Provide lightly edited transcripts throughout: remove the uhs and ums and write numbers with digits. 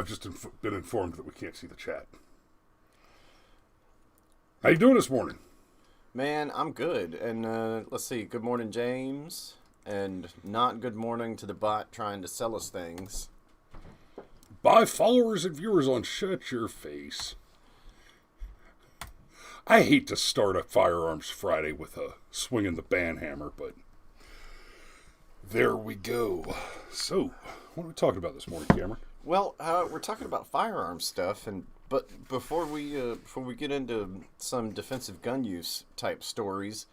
I've just been informed that we can't see the chat. How you doing this morning? Man, I'm good. And let's see. Good morning, James. And not good morning to the bot trying to sell us things. By followers and viewers on Shut Your Face. I hate to start a Firearms Friday with a swinging the banhammer, but there we go. So, what are we talking about this morning, Cameron? Well, we're talking about firearms stuff, but before we get into some defensive gun use type stories,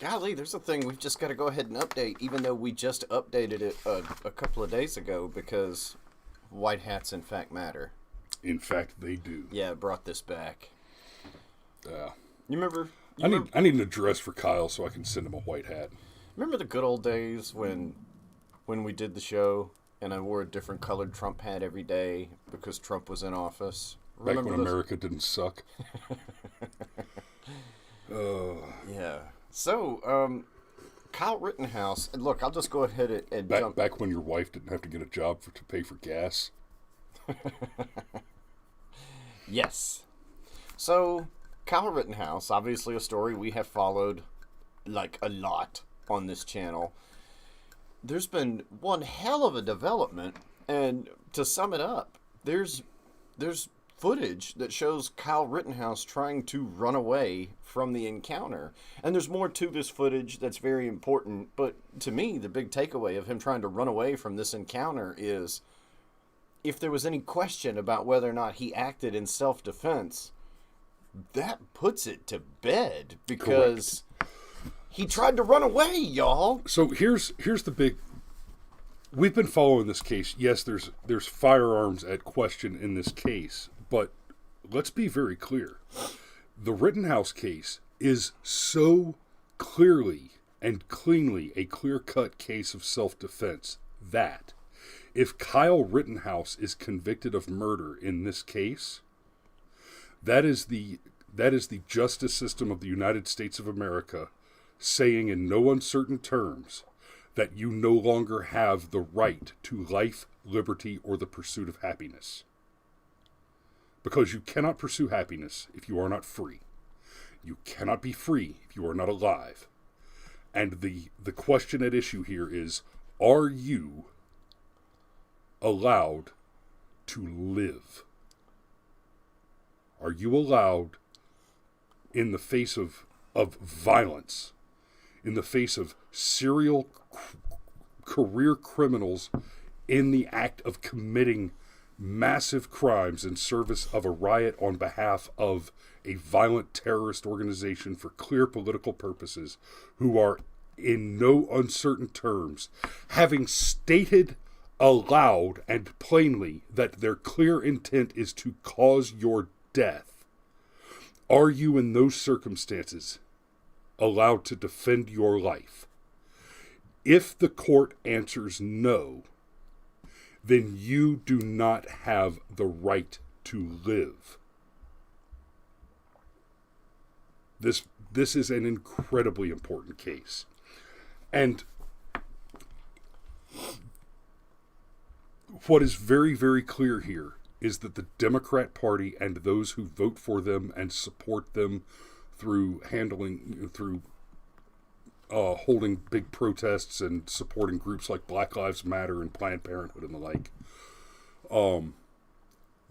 golly, there's a thing we've just got to go ahead and update, even though we just updated it a couple of days ago, because white hats in fact matter. In fact, they do. Yeah, it brought this back. Yeah. You remember? I need an address for Kyle so I can send him a white hat. Remember the good old days when we did the show and I wore a different colored Trump hat every day because Trump was in office? Back when America didn't suck. Yeah. So, Kyle Rittenhouse, and look, I'll just go ahead and jump. Back when your wife didn't have to get a job to pay for gas. Yes. So, Kyle Rittenhouse, obviously a story we have followed like a lot on this channel. There's been one hell of a development, and to sum it up, there's footage that shows Kyle Rittenhouse trying to run away from the encounter. And there's more to this footage that's very important, but to me, the big takeaway of him trying to run away from this encounter is if there was any question about whether or not he acted in self-defense, that puts it to bed because he tried to run away, y'all. So here's the big. We've been following this case. Yes, there's firearms at question in this case, but let's be very clear. The Rittenhouse case is so clearly and cleanly a clear-cut case of self-defense that if Kyle Rittenhouse is convicted of murder in this case, that is the justice system of the United States of America saying in no uncertain terms that you no longer have the right to life, liberty, or the pursuit of happiness. Because you cannot pursue happiness if you are not free. You cannot be free if you are not alive. And the question at issue here is, are you allowed to live? Are you allowed, in the face of violence, in the face of serial career criminals in the act of committing massive crimes in service of a riot on behalf of a violent terrorist organization for clear political purposes, who are in no uncertain terms having stated aloud and plainly that their clear intent is to cause your death? Are you in those circumstances allowed to defend your life? If the court answers no, then you do not have the right to live. This is an incredibly important case. And what is very, very clear here is that the Democrat Party and those who vote for them and support them through holding big protests and supporting groups like Black Lives Matter and Planned Parenthood and the like,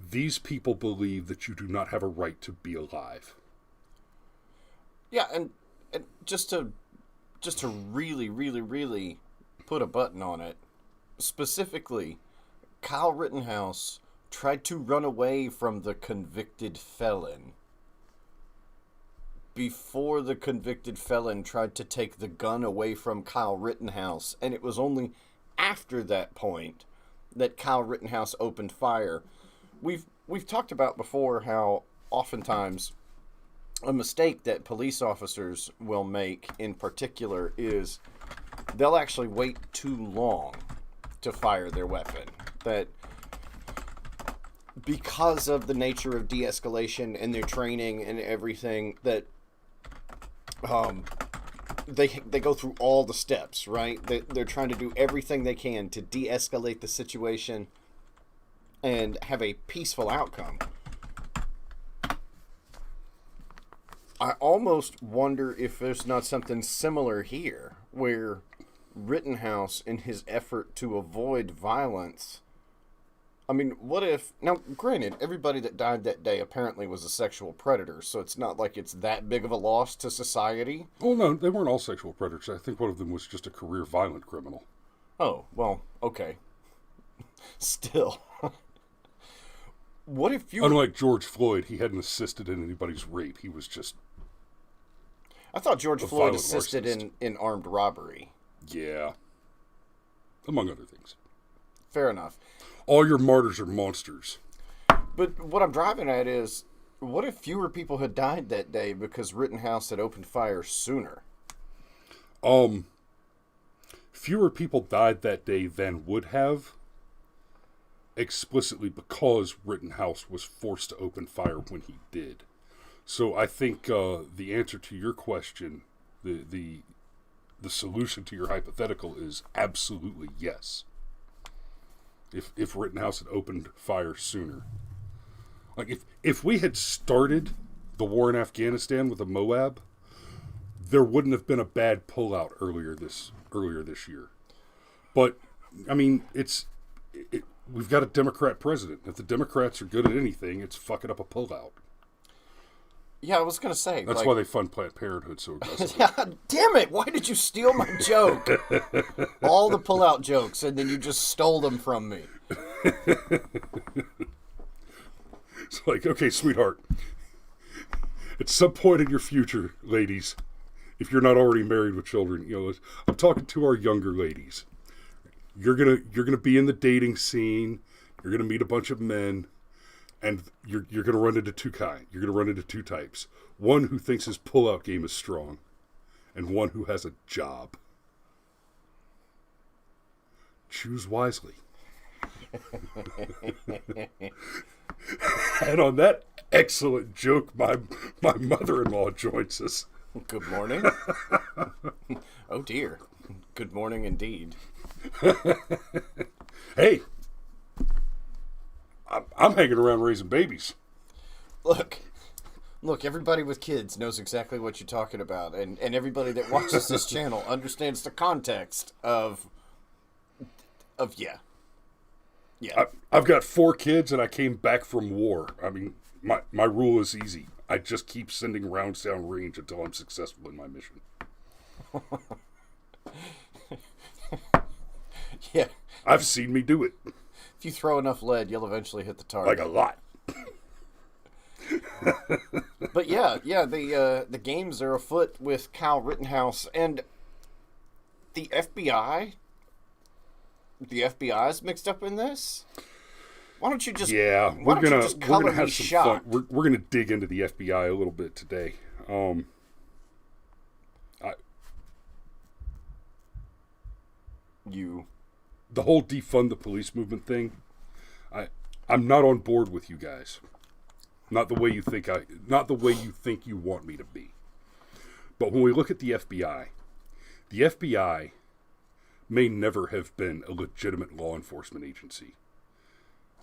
these people believe that you do not have a right to be alive. Yeah, and just to really, really, really put a button on it, specifically, Kyle Rittenhouse tried to run away from the convicted felon before the convicted felon tried to take the gun away from Kyle Rittenhouse, and it was only after that point that Kyle Rittenhouse opened fire. We've talked about before how oftentimes a mistake that police officers will make in particular is they'll actually wait too long to fire their weapon. That because of the nature of de-escalation and their training and everything, that they go through all the steps, right? They're trying to do everything they can to de-escalate the situation and have a peaceful outcome. I almost wonder if there's not something similar here, where Rittenhouse, in his effort to avoid violence... I mean, what if... Now, granted, everybody that died that day apparently was a sexual predator, so it's not like it's that big of a loss to society. Well, no, they weren't all sexual predators. I think one of them was just a career violent criminal. Oh, well, okay. Still. What if you... Unlike George Floyd, he hadn't assisted in anybody's rape. He was just... I thought George Floyd assisted in armed robbery. Yeah. Among other things. Fair enough. All your martyrs are monsters. But what I'm driving at is, what if fewer people had died that day because Rittenhouse had opened fire sooner? Fewer people died that day than would have, explicitly because Rittenhouse was forced to open fire when he did. So I think the answer to your question, the solution to your hypothetical is absolutely yes. If Rittenhouse had opened fire sooner. Like if we had started the war in Afghanistan with a Moab, there wouldn't have been a bad pullout earlier this year. But I mean, we've got a Democrat president. If the Democrats are good at anything, it's fucking up a pullout. Yeah, I was going to say. That's why they fund Planned Parenthood so aggressively. Damn it, why did you steal my joke? All the pullout jokes, and then you just stole them from me. It's like, okay, sweetheart. At some point in your future, ladies, if you're not already married with children, I'm talking to our younger ladies. You're gonna be in the dating scene. You're gonna meet a bunch of men. And you're going to run into two kinds. You're going to run into two types. One who thinks his pullout game is strong, and one who has a job. Choose wisely. And on that excellent joke, my mother-in-law joins us. Good morning. Oh dear. Good morning indeed. Hey. I'm hanging around raising babies. Look, everybody with kids knows exactly what you're talking about, and everybody that watches this channel understands the context of yeah. I've got 4 kids, and I came back from war. I mean, my rule is easy. I just keep sending rounds down range until I'm successful in my mission. Yeah. I've seen me do it. If you throw enough lead, you'll eventually hit the target. Like a lot. But yeah, the games are afoot with Kyle Rittenhouse and the FBI. The FBI's mixed up in this. Why don't you just we're gonna have some shocked? fun. We're gonna dig into the FBI a little bit today. The whole defund the police movement thing, I'm not on board with you guys. Not the way you think you want me to be. But when we look at the FBI may never have been a legitimate law enforcement agency.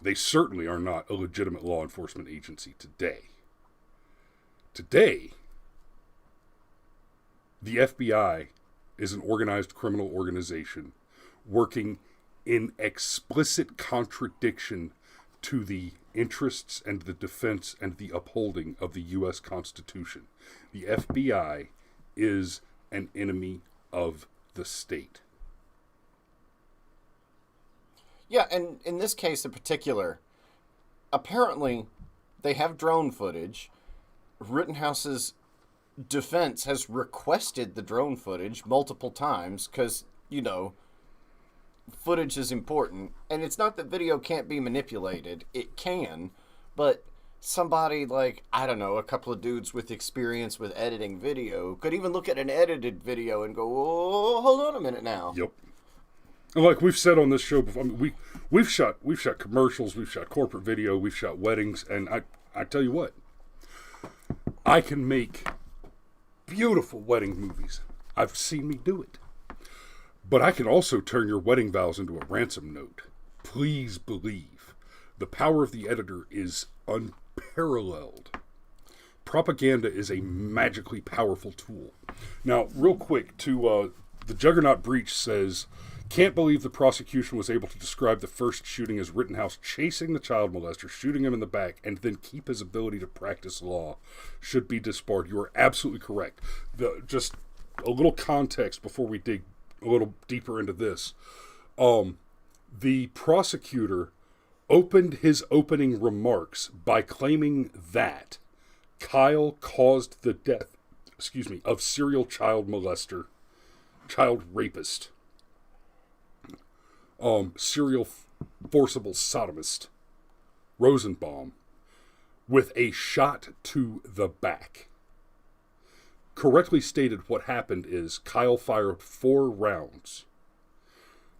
They certainly are not a legitimate law enforcement agency today. Today, the FBI is an organized criminal organization working in explicit contradiction to the interests and the defense and the upholding of the U.S. Constitution. The FBI is an enemy of the state. Yeah, and in this case in particular, apparently they have drone footage. Rittenhouse's defense has requested the drone footage multiple times because, footage is important. And it's not that video can't be manipulated. It can, but somebody like, I don't know, a couple of dudes with experience with editing video could even look at an edited video and go, oh, hold on a minute now. Yep. And like we've said on this show before, I mean, we've shot commercials, we've shot corporate video, we've shot weddings, and I tell you what, I can make beautiful wedding movies. I've seen me do it. But I can also turn your wedding vows into a ransom note. Please believe The power of the editor is unparalleled. Propaganda is a magically powerful tool. Now, real quick, the Juggernaut Breach says, can't believe the prosecution was able to describe the first shooting as Rittenhouse chasing the child molester, shooting him in the back, and then keep his ability to practice law. Should be disbarred. You are absolutely correct. Just a little context before we dig a little deeper into this. The prosecutor opened his opening remarks by claiming that Kyle caused the death, of serial child molester, child rapist, serial forcible sodomist, Rosenbaum, with a shot to the back. Correctly stated, what happened is Kyle fired 4 rounds.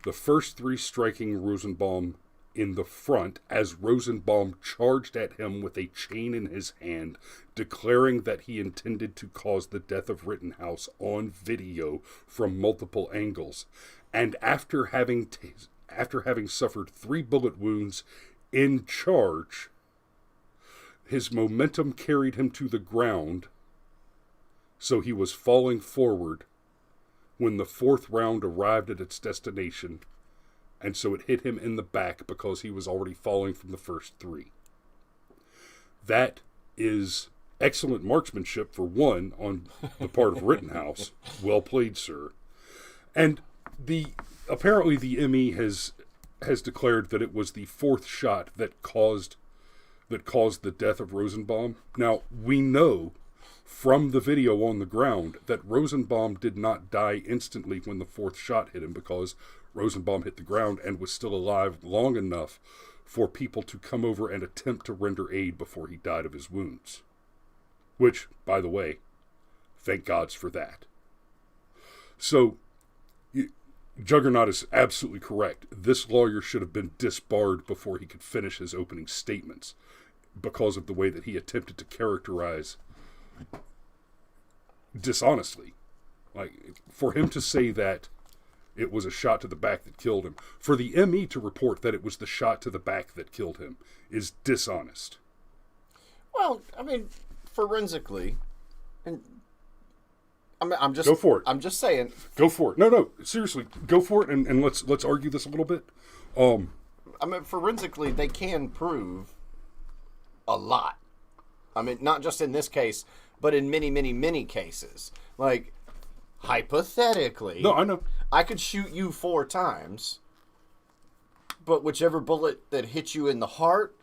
The first 3 striking Rosenbaum in the front as Rosenbaum charged at him with a chain in his hand, declaring that he intended to cause the death of Rittenhouse on video from multiple angles. And after having suffered 3 bullet wounds in charge, his momentum carried him to the ground, so he was falling forward when the 4th round arrived at its destination, and so it hit him in the back because he was already falling from the first 3. That is excellent marksmanship, for one, on the part of Rittenhouse. Well played, sir. And apparently the ME has declared that it was the 4th shot that caused the death of Rosenbaum. Now, we know from the video on the ground that Rosenbaum did not die instantly when the 4th shot hit him, because Rosenbaum hit the ground and was still alive long enough for people to come over and attempt to render aid before he died of his wounds. Which, by the way, thank gods for that. So, Juggernaut is absolutely correct. This lawyer should have been disbarred before he could finish his opening statements, because of the way that he attempted to characterize dishonestly. Like, for him to say that it was a shot to the back that killed him, for the ME to report that it was the shot to the back that killed him, is dishonest. Well, I mean, forensically, and I'm just go for it. I'm just saying. Go for it. No, seriously, go for it, and let's argue this a little bit. I mean, forensically, they can prove a lot. I mean, not just in this case, but in many, many, many cases. Like, hypothetically, no, I know, I could shoot you 4 times, but whichever bullet that hit you in the heart,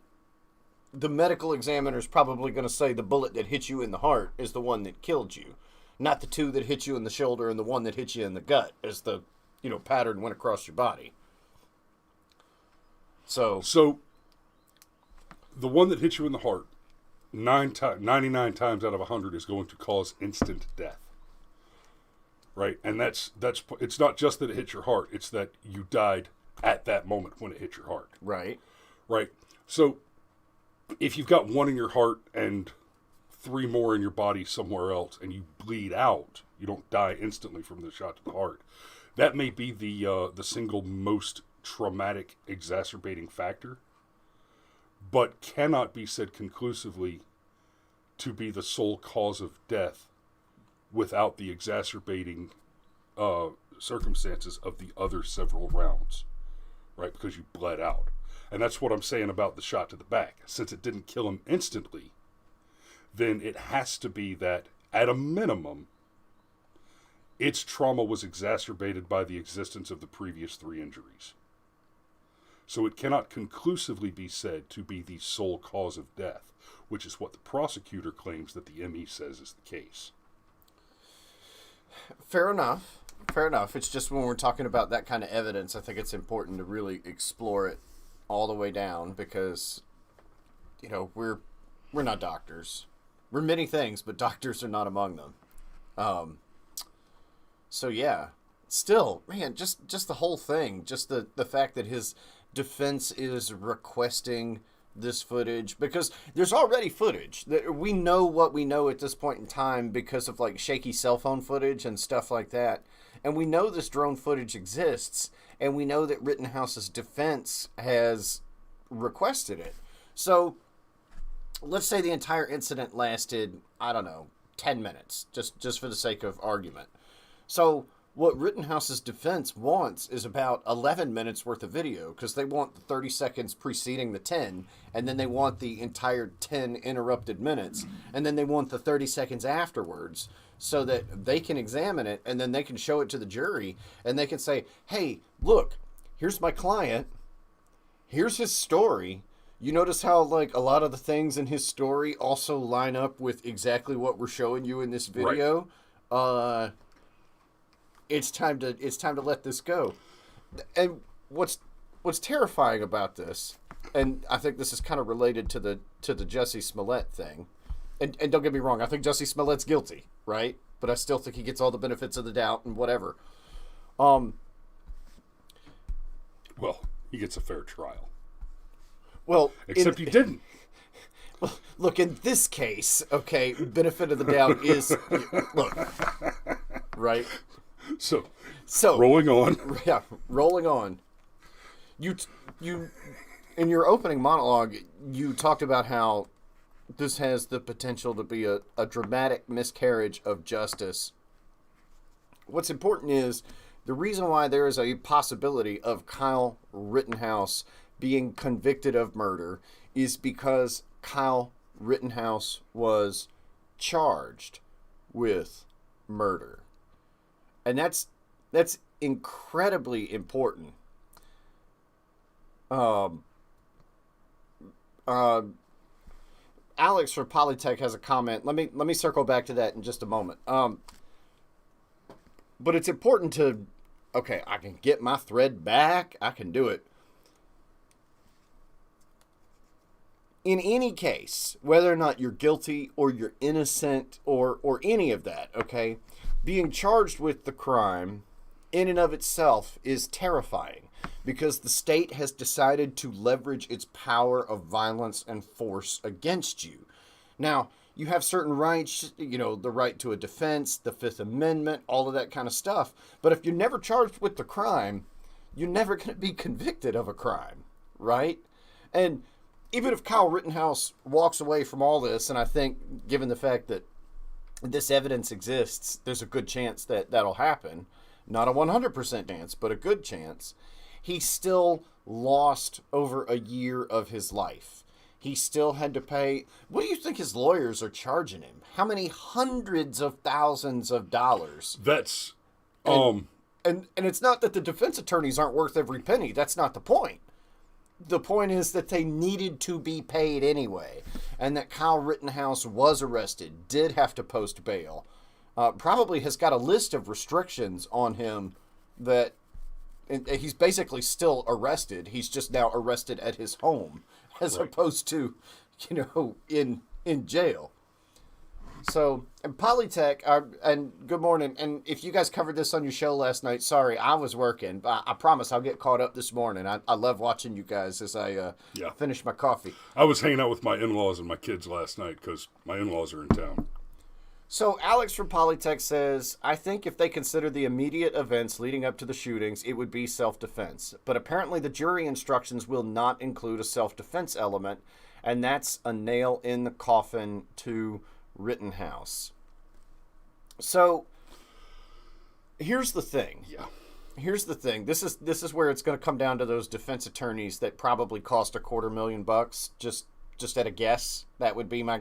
the medical examiner is probably going to say the bullet that hit you in the heart is the one that killed you, not the 2 that hit you in the shoulder and the 1 that hit you in the gut, as the pattern went across your body. So the one that hits you in the heart, 99 times out of 100 is going to cause instant death. Right? And that's it's not just that it hit your heart, it's that you died at that moment when it hit your heart. Right. Right. So if you've got 1 in your heart and 3 more in your body somewhere else, and you bleed out, you don't die instantly from the shot to the heart. That may be the single most traumatic exacerbating factor, but cannot be said conclusively to be the sole cause of death without the exacerbating circumstances of the other several rounds, right? Because you bled out. And that's what I'm saying about the shot to the back. Since it didn't kill him instantly, then it has to be that, at a minimum, its trauma was exacerbated by the existence of the previous 3 injuries. So it cannot conclusively be said to be the sole cause of death, which is what the prosecutor claims that the ME says is the case. Fair enough. It's just when we're talking about that kind of evidence, I think it's important to really explore it all the way down, because, we're not doctors. We're many things, but doctors are not among them. So yeah, still, man, just the whole thing, just the fact that his defense is requesting this footage, because there's already footage that we know what we know at this point in time because of like shaky cell phone footage and stuff like that. And we know this drone footage exists, and we know that Rittenhouse's defense has requested it. So let's say the entire incident lasted, I don't know, 10 minutes, just for the sake of argument. So what Rittenhouse's defense wants is about 11 minutes worth of video, because they want the 30 seconds preceding the 10, and then they want the entire 10 interrupted minutes, and then they want the 30 seconds afterwards, so that they can examine it, and then they can show it to the jury, and they can say, hey, look, here's my client, here's his story. You notice how, like, a lot of the things in his story also line up with exactly what we're showing you in this video? Right. It's time to let this go. And what's terrifying about this, and I think this is kind of related to the Jussie Smollett thing, and don't get me wrong, I think Jussie Smollett's guilty, right? But I still think he gets all the benefits of the doubt and whatever. Well, he gets a fair trial. Well, except he didn't. Well, look, in this case, okay, benefit of the doubt is, look, right? So rolling on. Yeah, rolling on. You in your opening monologue, you talked about how this has the potential to be a dramatic miscarriage of justice. What's important is the reason why there is a possibility of Kyle Rittenhouse being convicted of murder is because Kyle Rittenhouse was charged with murder. And that's incredibly important. Alex for Polytech has a comment. Let me circle back to that in just a moment. But it's important to, okay, I can get my thread back. I can do it. In any case, whether or not you're guilty or you're innocent or any of that, okay, being charged with the crime in and of itself is terrifying because the state has decided to leverage its power of violence and force against you. Now, you have certain rights, you know, the right to a defense, the Fifth Amendment, all of that kind of stuff. But if you're never charged with the crime, you're never going to be convicted of a crime, right? And even if Kyle Rittenhouse walks away from all this, and I think given the fact that this evidence exists, there's a good chance that that'll happen. Not a 100% chance, but a good chance. He still lost over a year of his life. He still had to pay. What do you think his lawyers are charging him? How many hundreds of thousands of dollars? That's and it's not that the defense attorneys aren't worth every penny. That's not the point. The point is that they needed to be paid anyway, and that Kyle Rittenhouse was arrested, did have to post bail, probably has got a list of restrictions on him that he's basically still arrested. He's just now arrested at his home as opposed to, you know, in jail. So, and Polytech, and good morning. And if you guys covered this on your show last night, sorry, I was working. But I promise I'll get caught up this morning. I love watching you guys as I finish my coffee. I was hanging out with my in-laws and my kids last night because my in-laws are in town. So Alex from Polytech says, I think if they consider the immediate events leading up to the shootings, it would be self-defense. But apparently the jury instructions will not include a self-defense element, and that's a nail in the coffin to Rittenhouse. So here's the thing. Yeah. Here's the thing. This is where it's going to come down to those defense attorneys that probably cost $250,000. Just at a guess, that would be my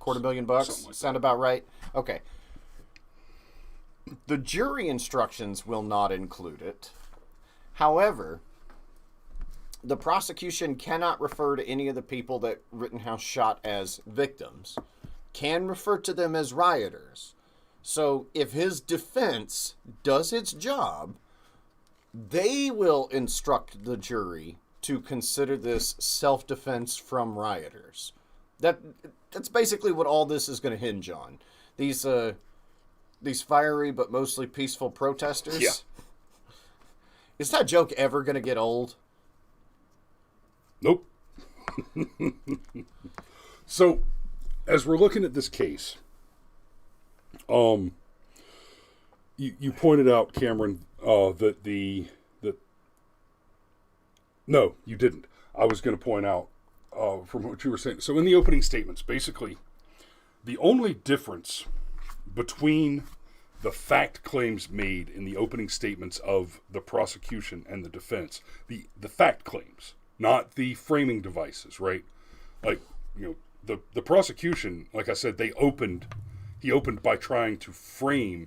$250,000. Like sound about right? Okay. The jury instructions will not include it. However, the prosecution cannot refer to any of the people that Rittenhouse shot as victims. Can refer to them as rioters. So if his defense does its job, they will instruct the jury to consider this self-defense from rioters. That's basically what all this is going to hinge on. These fiery but mostly peaceful protesters. Yeah. Is that joke ever going to get old? Nope. So, as we're looking at this case, you pointed out, Cameron, that no, you didn't. I was going to point out from what you were saying. So in the opening statements, basically, the only difference between the fact claims made in the opening statements of the prosecution and the defense, the fact claims, not the framing devices, right? Like, the prosecution, like I said, he opened by trying to frame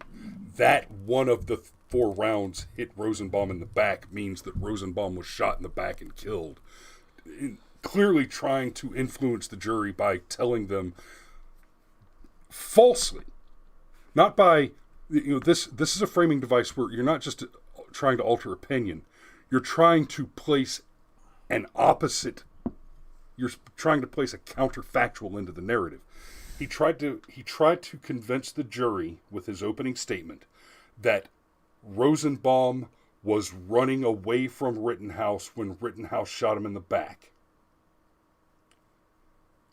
that one of the 4 rounds hit Rosenbaum in the back means that Rosenbaum was shot in the back and killed. Clearly trying to influence the jury by telling them falsely, not by, this is a framing device where you're not just trying to alter opinion, you're trying to place an opposite, you're trying to place a counterfactual into the narrative. He tried to convince the jury with his opening statement that Rosenbaum was running away from Rittenhouse when Rittenhouse shot him in the back.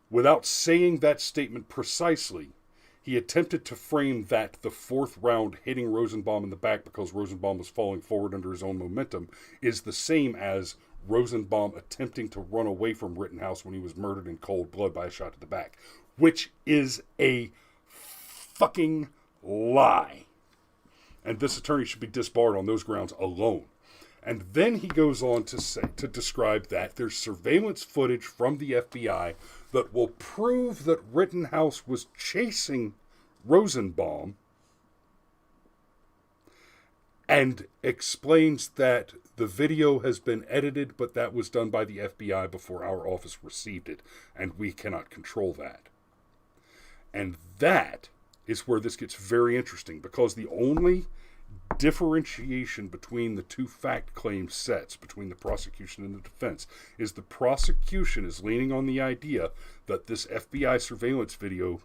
Without saying that statement precisely, he attempted to frame that the 4th round hitting Rosenbaum in the back because Rosenbaum was falling forward under his own momentum is the same as Rosenbaum attempting to run away from Rittenhouse when he was murdered in cold blood by a shot to the back, which is a fucking lie. And this attorney should be disbarred on those grounds alone. And then he goes on to describe that there's surveillance footage from the FBI that will prove that Rittenhouse was chasing Rosenbaum, and explains that the video has been edited, but that was done by the FBI before our office received it, and we cannot control that. And that is where this gets very interesting, because the only differentiation between the 2 fact claim sets, between the prosecution and the defense, is the prosecution is leaning on the idea that this FBI surveillance video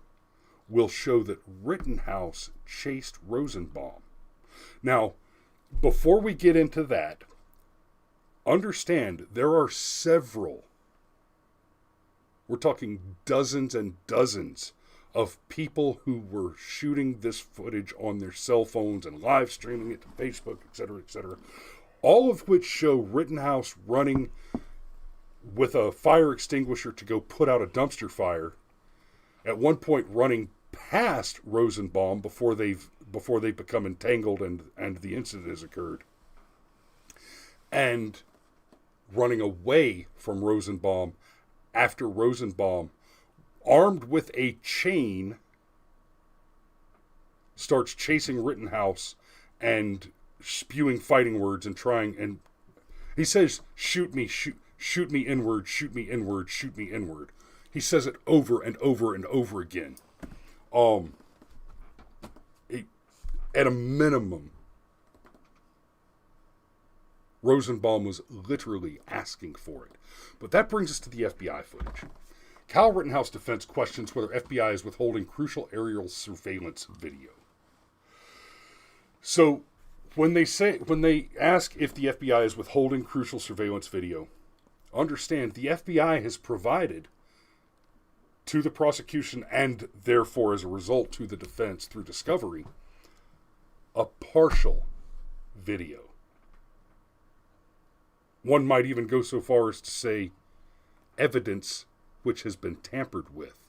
will show that Rittenhouse chased Rosenbaum. Now, before we get into that, understand there are several, we're talking dozens and dozens of people who were shooting this footage on their cell phones and live streaming it to Facebook, etc., all of which show Rittenhouse running with a fire extinguisher to go put out a dumpster fire, at one point running past Rosenbaum before they've become entangled and the incident has occurred, and running away from Rosenbaum after Rosenbaum, armed with a chain, starts chasing Rittenhouse and spewing fighting words and he says, shoot me inward, shoot me inward, shoot me inward. He says it over and over and over again. At a minimum, Rosenbaum was literally asking for it. But that brings us to the FBI footage. Kyle Rittenhouse defense questions whether FBI is withholding crucial aerial surveillance video. So, when they ask if the FBI is withholding crucial surveillance video, understand the FBI has provided to the prosecution, and therefore as a result to the defense through discovery, a partial video. One might even go so far as to say evidence which has been tampered with.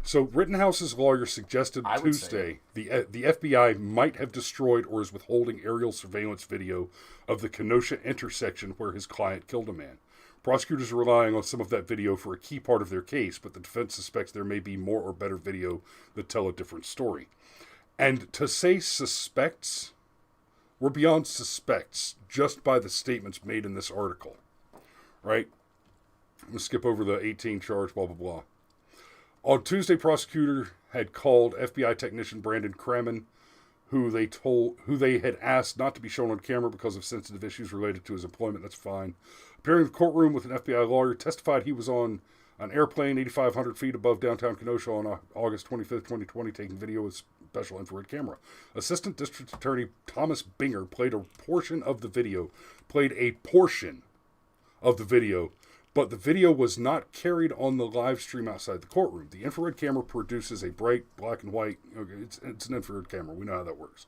So Rittenhouse's lawyer suggested Tuesday the FBI might have destroyed or is withholding aerial surveillance video of the Kenosha intersection where his client killed a man. Prosecutors are relying on some of that video for a key part of their case, but the defense suspects there may be more or better video that tell a different story. And to say suspects, we're beyond suspects just by the statements made in this article, right? I'm going to skip over the 18 charge, blah, blah, blah. On Tuesday, prosecutor had called FBI technician Brandon Kremen, who they had asked not to be shown on camera because of sensitive issues related to his employment. That's fine. Appearing in the courtroom with an FBI lawyer, testified he was on an airplane 8,500 feet above downtown Kenosha on August 25th, 2020, taking video with special infrared camera. Assistant District Attorney Thomas Binger played a portion of the video, but the video was not carried on the live stream outside the courtroom. The infrared camera produces a bright black and white, it's an infrared camera, we know how that works.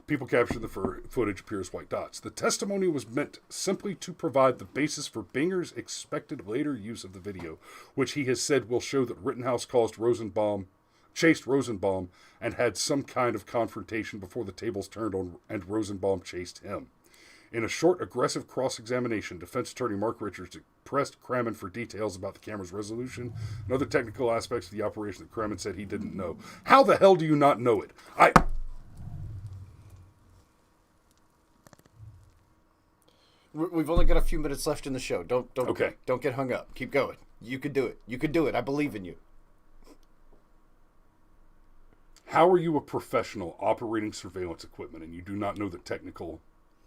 people captured the footage appear as white dots. The testimony was meant simply to provide the basis for Binger's expected later use of the video, which he has said will show that Rittenhouse chased Rosenbaum and had some kind of confrontation before the tables turned on and Rosenbaum chased him. In a short, aggressive cross-examination, defense attorney Mark Richards pressed Crammond for details about the camera's resolution and other technical aspects of the operation that Crammond said he didn't know. How the hell do you not know it? We've only got a few minutes left in the show. Don't get hung up. Keep going. You can do it. You can do it. I believe in you. How are you a professional operating surveillance equipment and you do not know the technical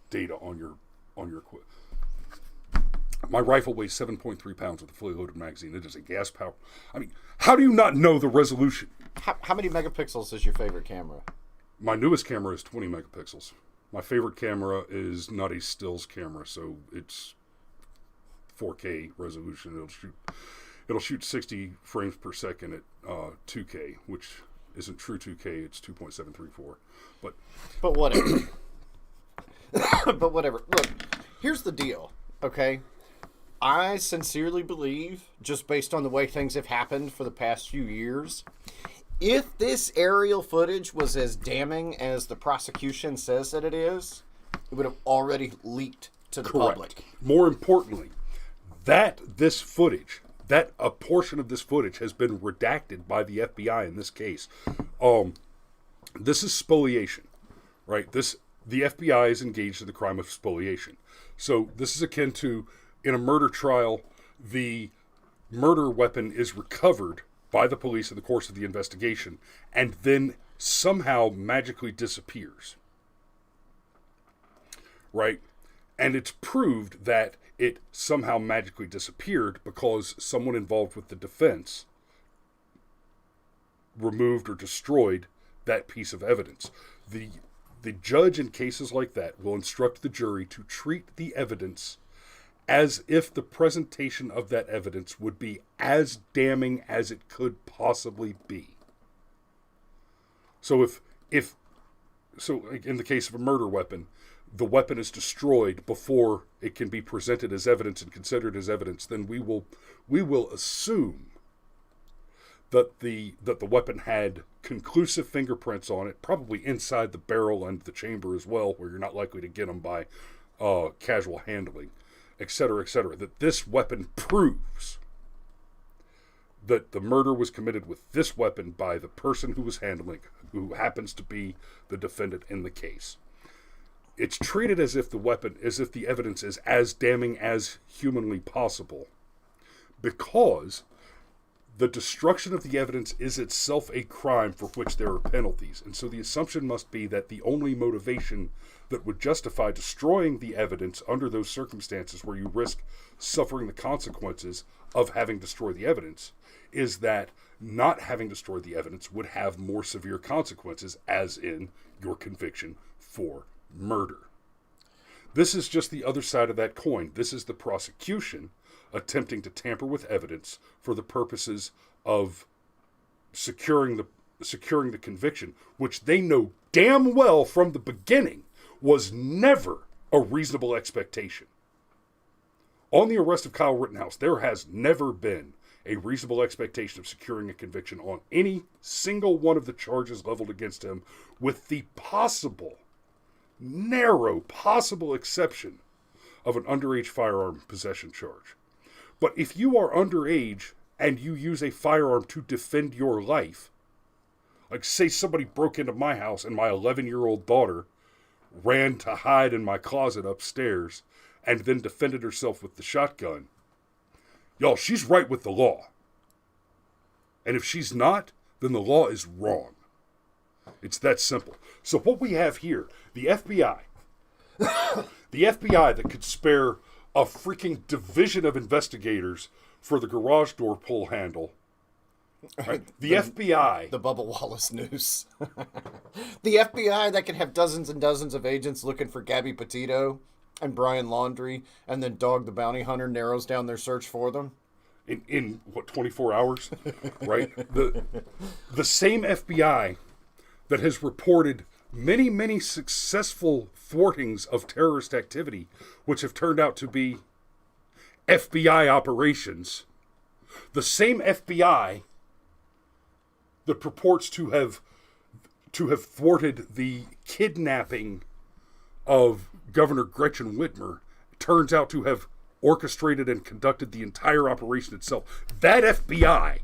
data on your equipment? My rifle weighs 7.3 pounds with a fully loaded magazine. It is a gas power. I mean, how do you not know the resolution? How many megapixels is your favorite camera? My newest camera is 20 megapixels. My favorite camera is not a stills camera, so it's 4K resolution. It'll shoot 60 frames per second at 2K, which isn't true 2K. It's 2.734. But whatever. But whatever. Look, here's the deal, okay? I sincerely believe, just based on the way things have happened for the past few years, if this aerial footage was as damning as the prosecution says that it is, it would have already leaked to the public. More importantly, a portion of this footage has been redacted by the FBI in this case. This is spoliation, right? The FBI is engaged in the crime of spoliation. So this is akin to, in a murder trial, the murder weapon is recovered by the police in the course of the investigation and then somehow magically disappears. Right? And it's proved that it somehow magically disappeared because someone involved with the defense removed or destroyed that piece of evidence. The judge in cases like that will instruct the jury to treat the evidence as if the presentation of that evidence would be as damning as it could possibly be. So if in the case of a murder weapon, the weapon is destroyed before it can be presented as evidence and considered as evidence, then we will assume that the weapon had conclusive fingerprints on it, probably inside the barrel and the chamber as well, where you're not likely to get them by casual handling, etc., etc. That this weapon proves that the murder was committed with this weapon by the person who was handling, who happens to be the defendant in the case. It's treated as if the evidence is as damning as humanly possible, because the destruction of the evidence is itself a crime for which there are penalties. And so the assumption must be that the only motivation that would justify destroying the evidence under those circumstances where you risk suffering the consequences of having destroyed the evidence is that not having destroyed the evidence would have more severe consequences, as in your conviction for murder. This is just the other side of that coin. This is the prosecution attempting to tamper with evidence for the purposes of securing the conviction, which they know damn well from the beginning was never a reasonable expectation. On the arrest of Kyle Rittenhouse, there has never been a reasonable expectation of securing a conviction on any single one of the charges leveled against him, with the narrow possible exception of an underage firearm possession charge. But if you are underage and you use a firearm to defend your life, like say somebody broke into my house and my 11-year-old daughter ran to hide in my closet upstairs and then defended herself with the shotgun, y'all, she's right with the law. And if she's not, then the law is wrong. It's that simple. So what we have here, the FBI, that could spare a freaking division of investigators for the garage door pull handle. Right? The FBI. The Bubba Wallace noose. The FBI that can have dozens and dozens of agents looking for Gabby Petito and Brian Laundrie, and then Dog the Bounty Hunter narrows down their search for them. In 24 hours? Right? The same FBI that has reported many, many successful thwartings of terrorist activity, which have turned out to be FBI operations. The same FBI that purports to have thwarted the kidnapping of Governor Gretchen Whitmer turns out to have orchestrated and conducted the entire operation itself. That FBI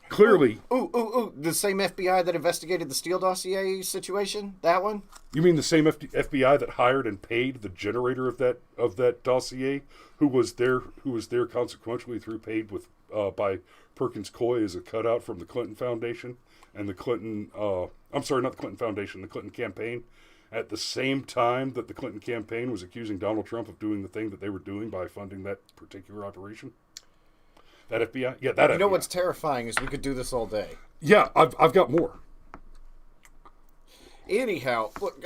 clearly... The same FBI that investigated the Steele dossier situation? That one? You mean the same FBI that hired and paid the generator of that dossier, who was there consequentially through paid with by Perkins Coie as a cutout from the Clinton Foundation and the Clinton not the Clinton Foundation, the Clinton campaign, at the same time that the Clinton campaign was accusing Donald Trump of doing the thing that they were doing by funding that particular operation? That FBI? Yeah, that FBI. You know what's terrifying is we could do this all day. Yeah, I've got more. Anyhow, look,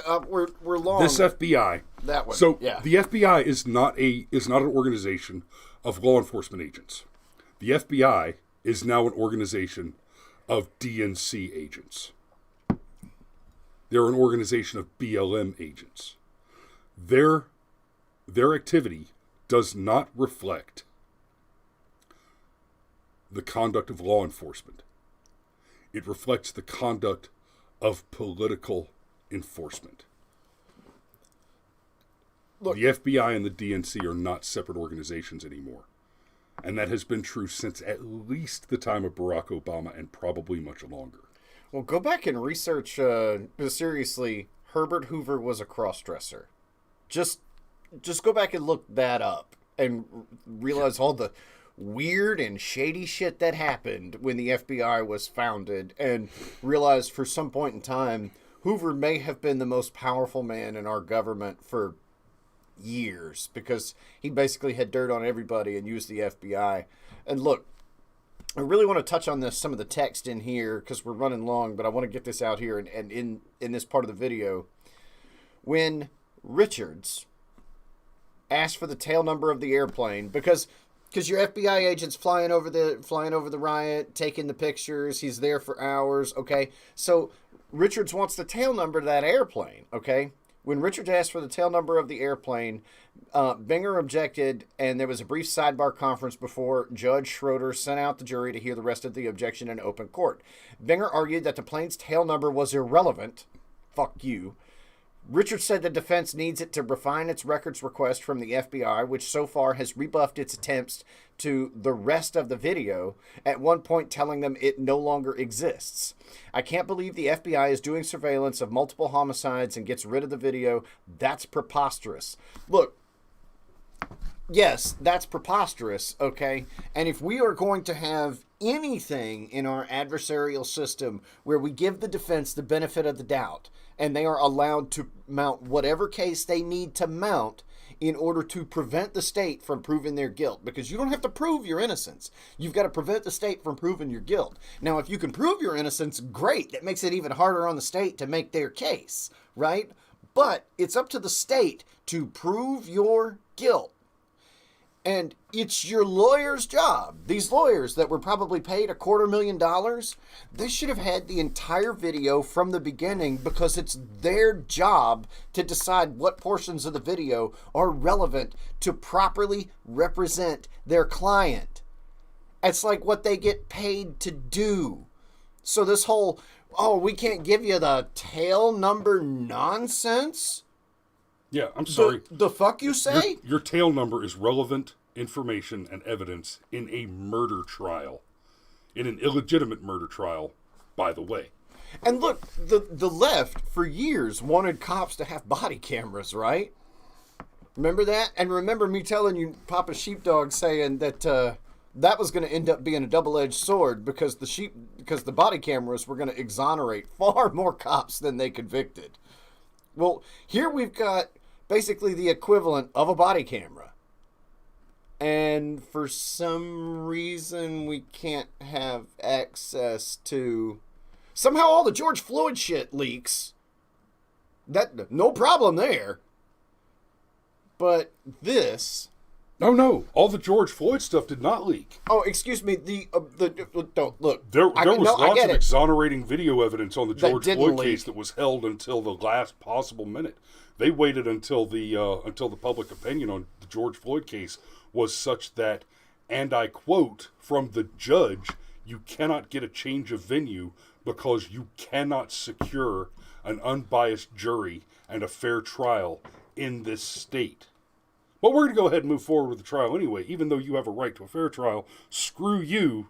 we're long. This FBI. That one. So yeah. the FBI is not an organization of law enforcement agents. The FBI is now an organization of DNC agents. They're an organization of BLM agents. Their activity does not reflect the conduct of law enforcement. It reflects the conduct of political enforcement. Look, the FBI and the DNC are not separate organizations anymore. And that has been true since at least the time of Barack Obama and probably much longer. Well, go back and research, seriously, Herbert Hoover was a cross-dresser. Just go back and look that up and realize all the weird and shady shit that happened when the FBI was founded, and realize for some point in time, Hoover may have been the most powerful man in our government for years, because he basically had dirt on everybody and used the FBI. And look, I really want to touch on some of the text in here, because we're running long, but I want to get this out here and in this part of the video. When Richards asked for the tail number of the airplane, because your FBI agent's flying over the riot, taking the pictures, he's there for hours, okay? So Richards wants the tail number to that airplane, okay? When Richards asked for the tail number of the airplane, Binger objected, and there was a brief sidebar conference before Judge Schroeder sent out the jury to hear the rest of the objection in open court. Binger argued that the plane's tail number was irrelevant. Fuck you. Richards said the defense needs it to refine its records request from the FBI, which so far has rebuffed its attempts to the rest of the video, at one point telling them it no longer exists. I can't believe the FBI is doing surveillance of multiple homicides and gets rid of the video. That's preposterous. Look, yes, that's preposterous, okay? And if we are going to have anything in our adversarial system where we give the defense the benefit of the doubt, and they are allowed to mount whatever case they need to mount in order to prevent the state from proving their guilt. Because you don't have to prove your innocence. You've got to prevent the state from proving your guilt. Now, if you can prove your innocence, great. That makes it even harder on the state to make their case, right? But it's up to the state to prove your guilt. And it's your lawyer's job. These lawyers that were probably paid $250,000, they should have had the entire video from the beginning, because it's their job to decide what portions of the video are relevant to properly represent their client. It's like what they get paid to do. So this whole, we can't give you the tail number nonsense? Yeah, I'm sorry. The fuck you say? Your tail number is relevant information and evidence in a murder trial. In an illegitimate murder trial, by the way. And look, the left, for years, wanted cops to have body cameras, right? Remember that? And remember me telling you, Papa Sheepdog, saying that that was going to end up being a double-edged sword, because the body cameras were going to exonerate far more cops than they convicted. Well, here we've got basically the equivalent of a body camera. And for some reason, we can't have access to... Somehow all the George Floyd shit leaks. No problem there. But this No. All the George Floyd stuff did not leak. Oh, excuse me. Don't look. There was lots of it. exonerating video evidence on the George Floyd leak. case that was held until the last possible minute. They waited until the public opinion on the George Floyd case was such that, and I quote from the judge, you cannot get a change of venue because you cannot secure an unbiased jury and a fair trial in this state. But we're going to go ahead and move forward with the trial anyway, even though you have a right to a fair trial. Screw you.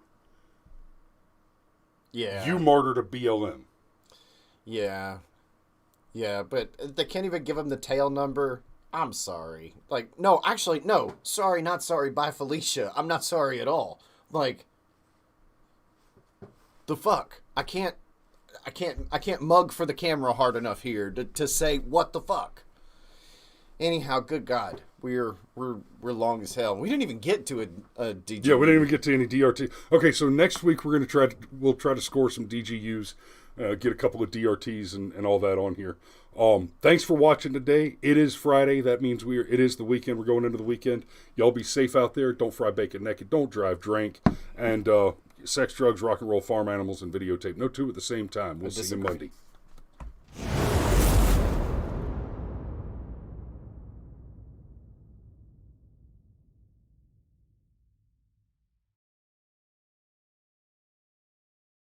Yeah. You martyred a BLM. Yeah. Yeah, but they can't even give him the tail number. I'm sorry. Like, no, actually, no. Sorry, not sorry. Bye, Felicia. I'm not sorry at all. Like, the fuck? I can't mug for the camera hard enough here to say what the fuck. Anyhow, good God, we're long as hell. We didn't even get to a DG. Yeah, we didn't even get to any DRT. Okay, so next week we'll try to score some DGUs, get a couple of DRTs and all that on here. Thanks for watching today. It is Friday. That means it is the weekend. We're going into the weekend. Y'all be safe out there. Don't fry bacon naked. Don't drive drink. And sex, drugs, rock and roll, farm animals, and videotape. No two at the same time. We'll see you Monday.